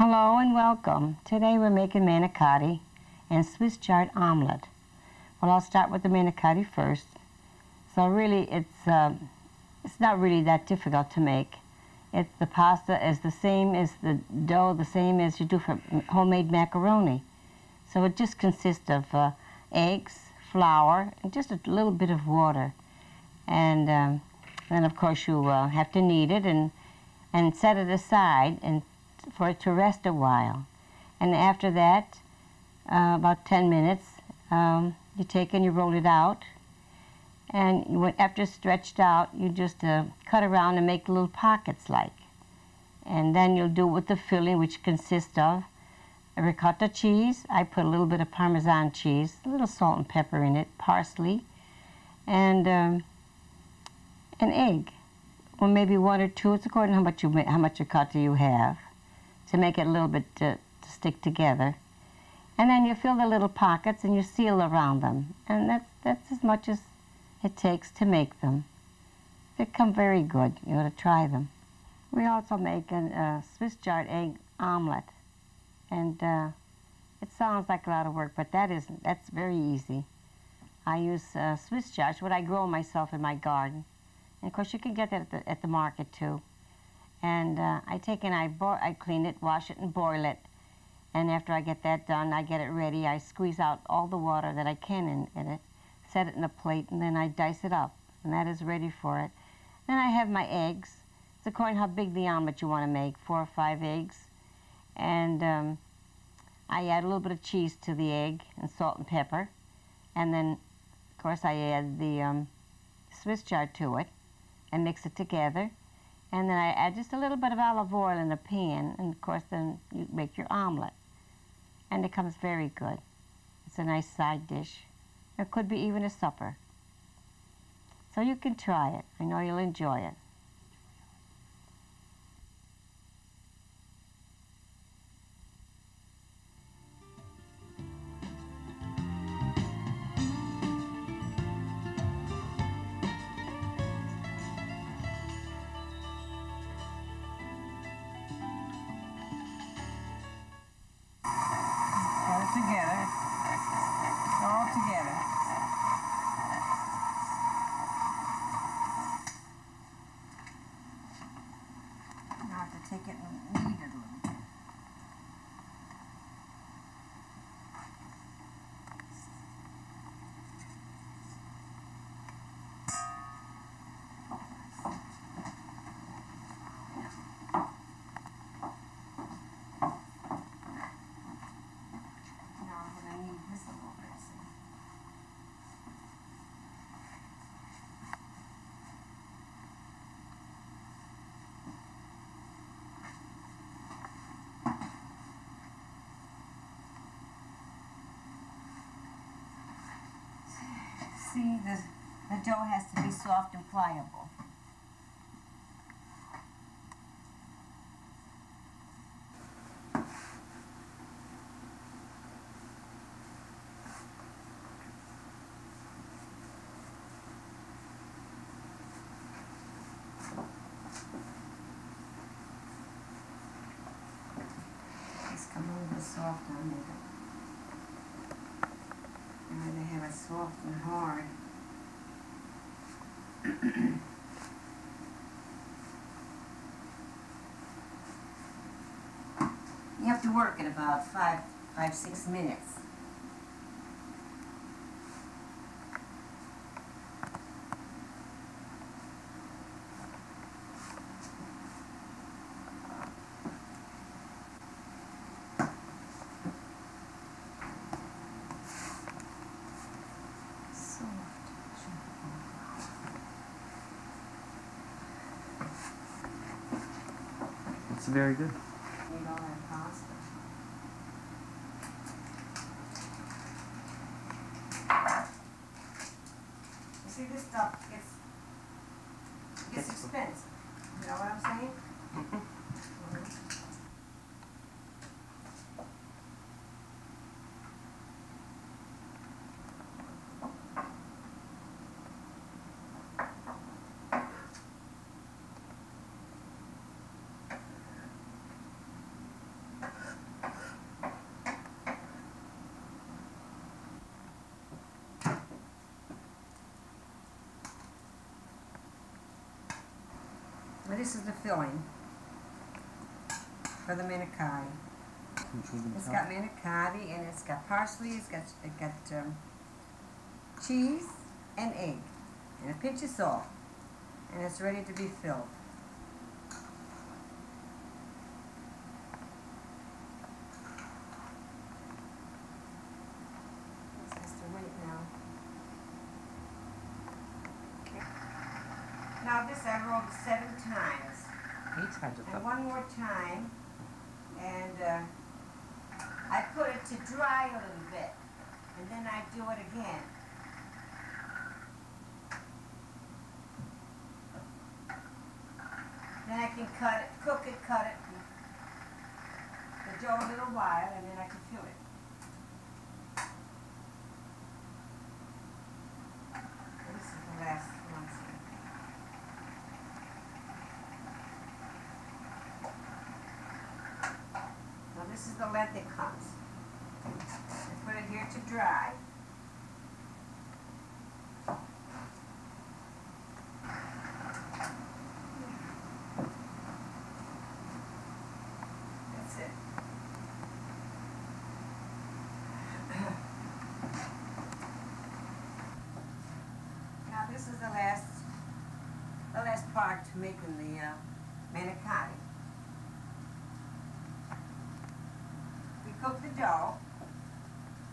Hello and welcome. Today we're making manicotti and Swiss chard omelette. Well, I'll start with the manicotti first. So really, it's not really that difficult to make. The pasta is the same as the dough, the same as you do for homemade macaroni. So it just consists of eggs, flour, and just a little bit of water. And then, of course, you have to knead it and set it aside and for it to rest a while. And after that, about 10 minutes, you take and you roll it out. And after it's stretched out, you just cut around and make little pockets like. And then you'll do it with the filling, which consists of a ricotta cheese. I put a little bit of Parmesan cheese, a little salt and pepper in it, parsley, and an egg. Or maybe one or two. It's according to how much ricotta you have, to make it a little bit to stick together. And then you fill the little pockets and you seal around them. And that's as much as it takes to make them. They come very good. You ought to try them. We also make a Swiss chard egg omelette. And it sounds like a lot of work, but that's very easy. I use Swiss chards, what I grow myself in my garden. And of course you can get that at the market too. And I take and I clean it, wash it, and boil it. And after I get that done, I get it ready. I squeeze out all the water that I can in it, set it in a plate, and then I dice it up. And that is ready for it. Then I have my eggs. It's according how big the omelet you want to make, 4 or 5 eggs. And I add a little bit of cheese to the egg and salt and pepper. And then, of course, I add the Swiss chard to it and mix it together. And then I add just a little bit of olive oil in the pan, and of course then you make your omelet. And it comes very good. It's a nice side dish. It could be even a supper. So you can try it. I know you'll enjoy it. Together, all together. Now I have to take it and knead it a little bit. See, the dough has to be soft and pliable. It's come a little bit soft on it. I'd rather have it soft and hard. You have to work it about 5-6 minutes. It's very good. Need all that pasta. You see, this stuff gets expensive. You know what I'm saying? this is the filling for the manicotti. It's got manicotti and it's got parsley, it's got cheese and egg and a pinch of salt, and it's ready to be filled. This has to wait now. Okay. Now this I rolled 7 times. 8 times a And cup. one more time, and I put it to dry a little bit, and then I do it again. Then I can cut it, cook it, the dough a little while, and then I can fill it. This is the last one. Now this is the lead that comes. I put it here to dry. That's it. Now this is the last part to making the manicotti. We cook the dough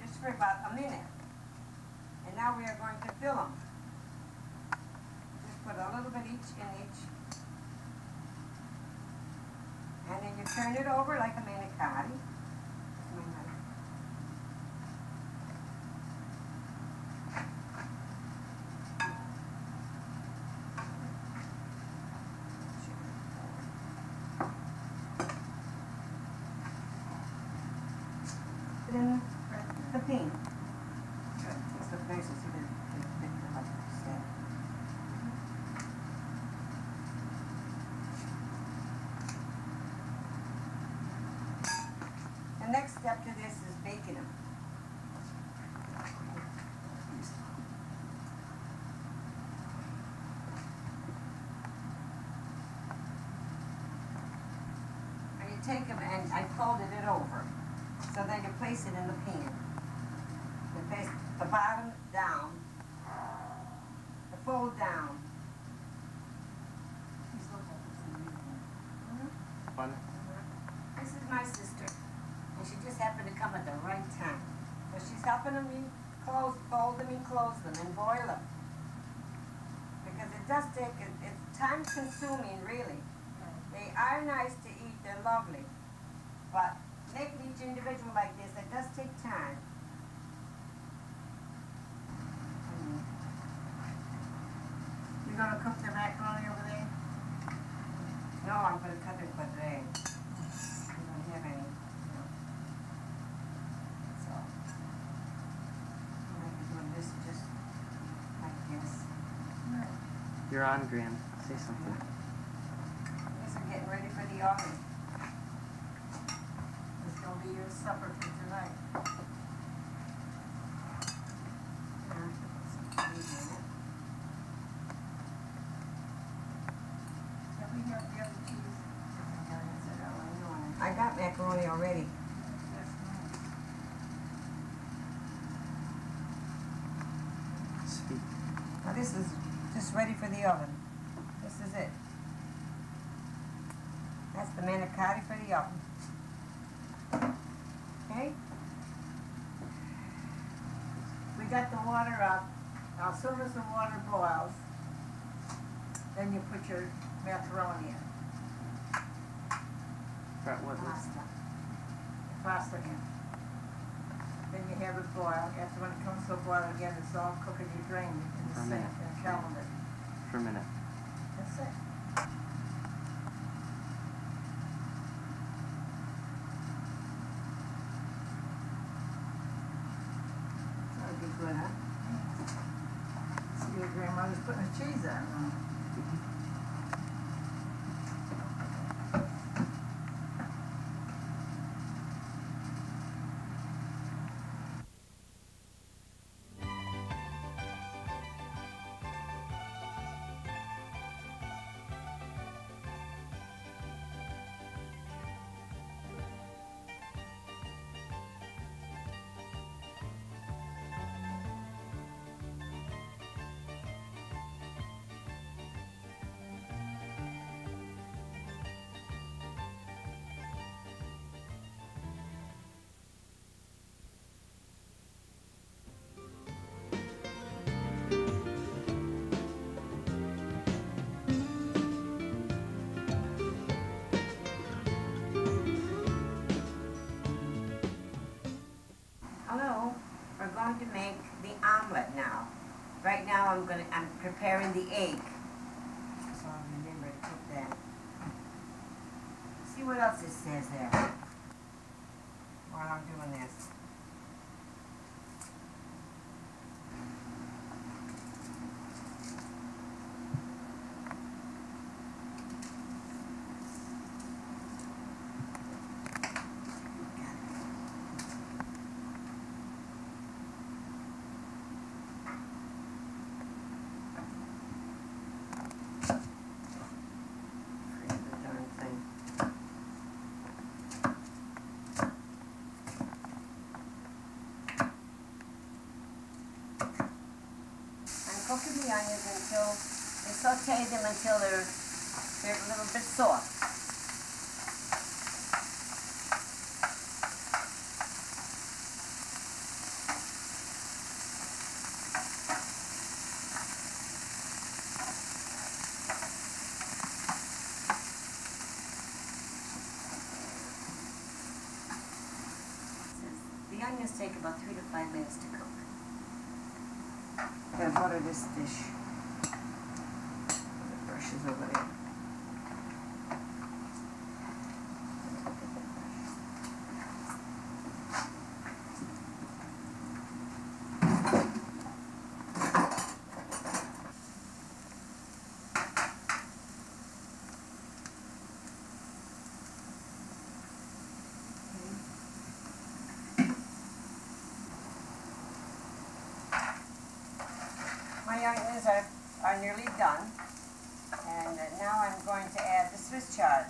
just for about a minute, and now we are going to fill them. Just put a little bit each in each, and then you turn it over like a manicotti. Then the pin. Good. It's the places you can pick them up. The next step to this is baking them. And you take them, and I folded it over. So then you place it in the pan. You place the bottom down, the fold down. This is my sister, and she just happened to come at the right time. So she's helping me fold them and close them and boil them. Because it does take, it's time consuming really. They are nice to eat, they're lovely. But making each individual like this, it does take time. You're going to cook the macaroni over there? No, I'm going to cut it for today. I don't have any. No. So, I'm going to be doing this just like this. You're on, Graham. Say something. These are getting ready for the oven. It's going to be your supper for tonight. Have we got the other cheese? I got macaroni already. Yes, ma'am. Speak. Now this is just ready for the oven. This is it. That's the manicotti for the oven. Okay? We got the water up. Now, as soon as the water boils, then you put your macaroni in. What? Pasta in. Then you have it boil. After when it comes to a boil again, it's all cooking. You drain it in the For a sink minute. and calendar. For a minute. That's it. That'll be good, huh? See, your grandmother's putting the cheese on. going to make the omelet now. Right now I'm preparing the egg. So I'll remember to put that. See what else it says there while I'm doing this. Cooking the onions until they saute them until they're a little bit soft. The onions take about 3 to 5 minutes to cook. I'm going to butter this dish. The brush is over there. My onions are nearly done, and now I'm going to add the Swiss chard.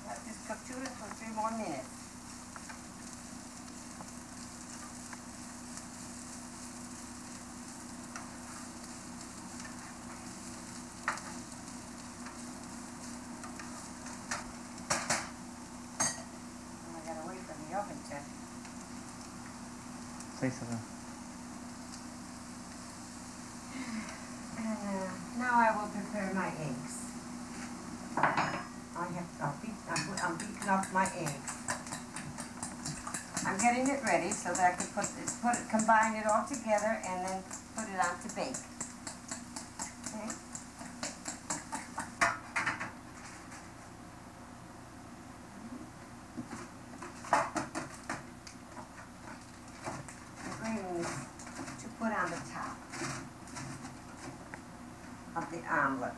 Let this cook 2 to 3 more minutes. Say something. And now I will prepare my eggs. I'm beating up my eggs. I'm getting it ready so that I can combine it all together and then put it on to bake. Okay. To put on the top of the omelet.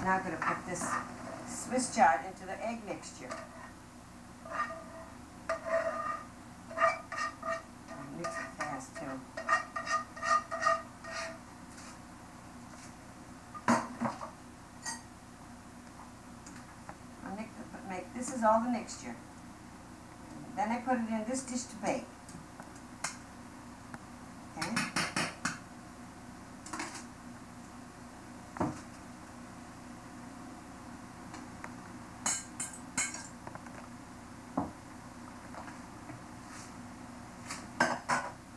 Now I'm going to put this Swiss chard into the egg mixture. Mix it fast too. This is all the mixture. Then I put it in this dish to bake. Okay?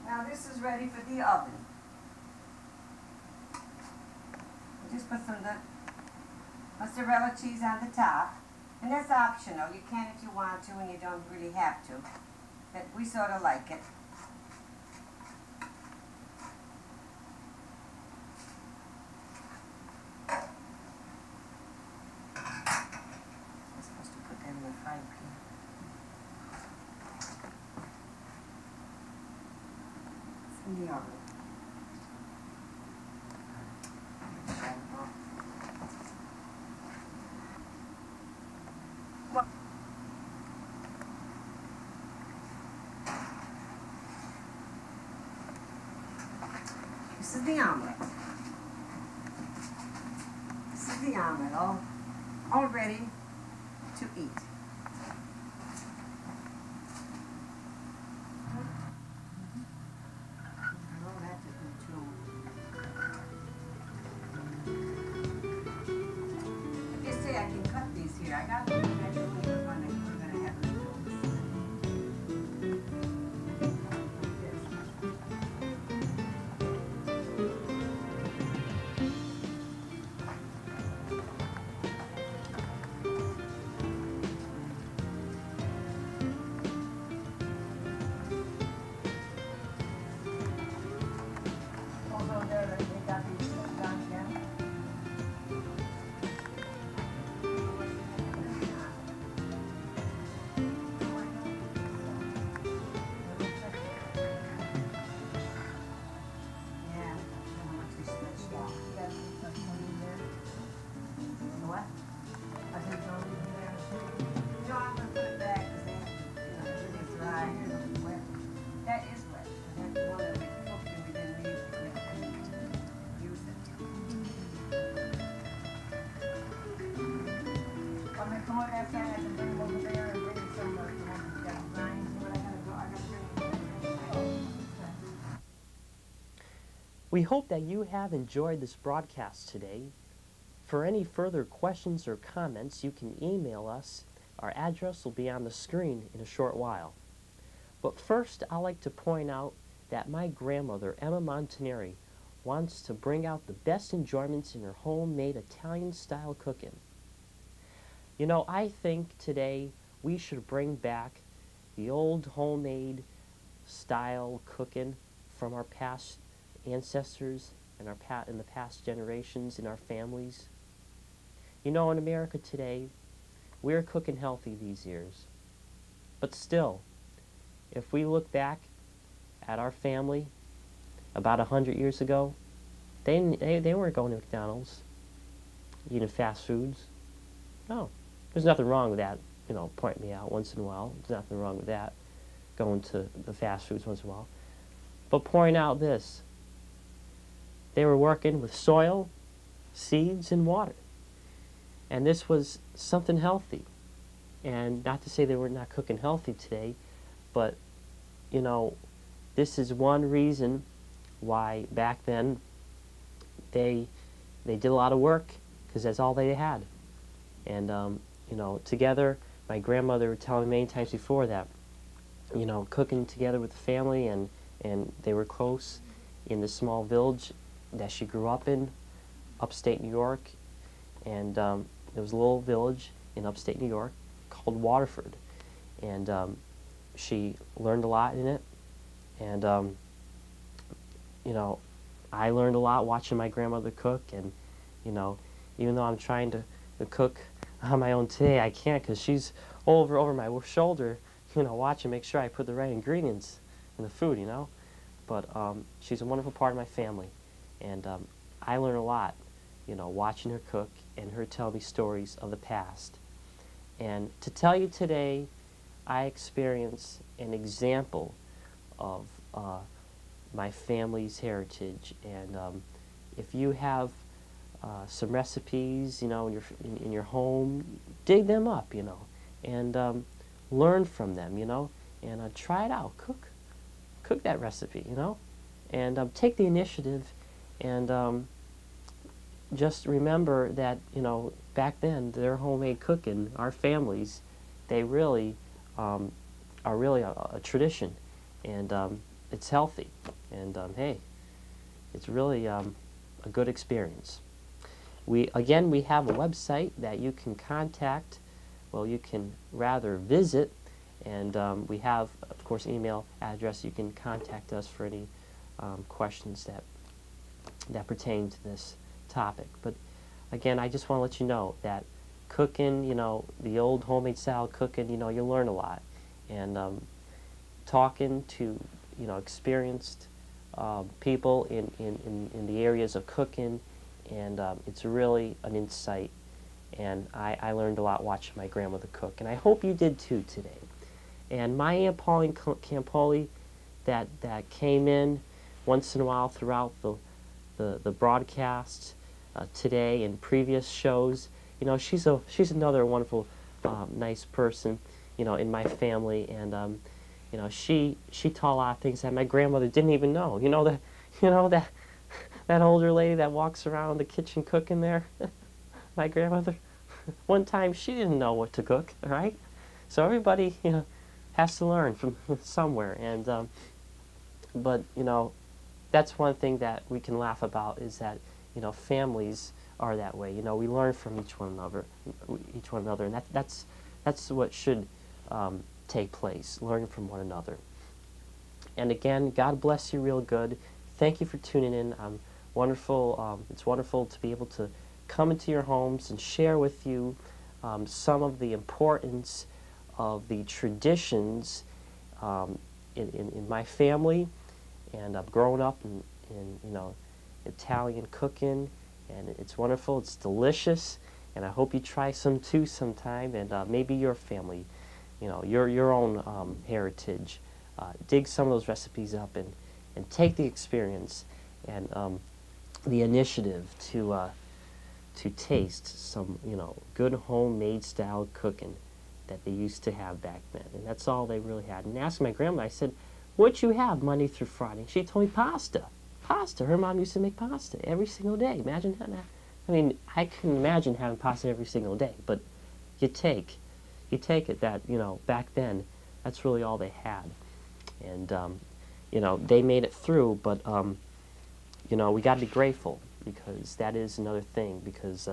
Now this is ready for the oven. Just put some of the mozzarella cheese on the top. And that's optional. You can if you want to, and you don't really have to. But we sort of like it. I'm supposed to put that in the frying pan. It's in the oven. This is the omelet. This is the omelet, all ready to eat. Oh, that took me too long. I got the picture when we were gonna have it built. Also there, they got these done again. Yeah, how much they stretched out. That's one in there. What? I said, don't leave it there. No, I'm gonna put it back because they have to, really dry. Wet. That is wet. That's the one that we cooked and we didn't leave it. Use it. When they come out outside, I can bring them over there and bring some of the ones that got grinds. But I gotta bring them. We hope that you have enjoyed this broadcast today. For any further questions or comments, you can email us. Our address will be on the screen in a short while. But first, I'd like to point out that my grandmother, Emma Montanari, wants to bring out the best enjoyments in her homemade Italian-style cooking. You know, I think today we should bring back the old homemade style cooking from our past ancestors and in the past generations in our families. You know, in America today, we're cooking healthy these years. But still, if we look back at our family about 100 years ago, they weren't going to McDonald's, eating fast foods. No, there's nothing wrong with that. You know, point me out once in a while. There's nothing wrong with that, going to the fast foods once in a while. But point out this. They were working with soil, seeds, and water. And this was something healthy. And not to say they were not cooking healthy today, but, you know, this is one reason why back then they did a lot of work, because that's all they had. And, you know, together, my grandmother would tell me many times before that, you know, cooking together with the family, and they were close in the small village that she grew up in, upstate New York. And there was a little village in upstate New York called Waterford. And she learned a lot in it. And, you know, I learned a lot watching my grandmother cook. And, you know, even though I'm trying to cook on my own today, I can't, because she's over my shoulder, you know, watching, make sure I put the right ingredients in the food, you know. But she's a wonderful part of my family. And I learned a lot, you know, watching her cook and her tell me stories of the past. And to tell you today, I experience an example of my family's heritage. And if you have some recipes, you know, in your home, dig them up, you know, and learn from them, you know, and try it out. Cook that recipe, you know, and take the initiative. And just remember that, you know, back then, their homemade cooking, our families, they really are really a tradition. And it's healthy. And hey, it's really a good experience. Again, we have a website that you can contact, well, you can rather visit. And we have, of course, email address. You can contact us for any questions that pertain to this topic. But again, I just want to let you know that cooking, you know, the old homemade style cooking, you know, you learn a lot. And talking to, you know, experienced people in the areas of cooking, and it's really an insight. And I learned a lot watching my grandmother cook, and I hope you did too today. And my Aunt Pauline Campoli that came in once in a while throughout the broadcasts today and previous shows, you know, she's another wonderful, nice person, you know, in my family. And you know, she taught a lot of things that my grandmother didn't even know. You know that older lady that walks around the kitchen cooking there, my grandmother. one time she didn't know what to cook, right? So everybody, has to learn from somewhere. And but that's one thing that we can laugh about, is that families are that way. We learn from each one another, and that's what should take place. Learn from one another. And again, God bless you real good. Thank you for tuning in. Wonderful. It's wonderful to be able to come into your homes and share with you some of the importance of the traditions in my family. And I've grown up in Italian cooking, and it's wonderful. It's delicious, and I hope you try some too sometime. And maybe your family, your own heritage. Dig some of those recipes up and take the experience and the initiative to taste some good homemade style cooking that they used to have back then. And that's all they really had. And asked my grandma, I said, "What'd you have Monday through Friday?" She told me pasta. Pasta. Her mom used to make pasta every single day. Imagine that. I mean, I can imagine having pasta every single day, but you take it that back then that's really all they had. And they made it through, but we got to be grateful, because that is another thing, because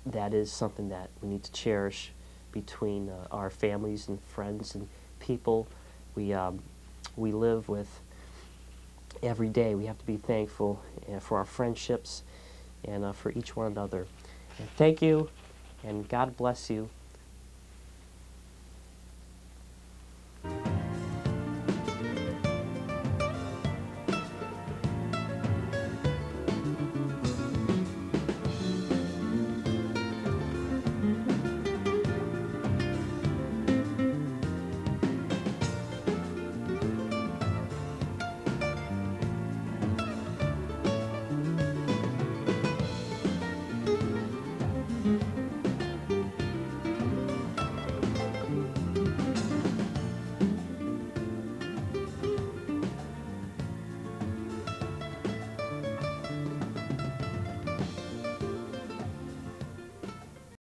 that is something that we need to cherish between our families and friends and people we live with every day. We have to be thankful for our friendships and for each one another. And thank you, and God bless you.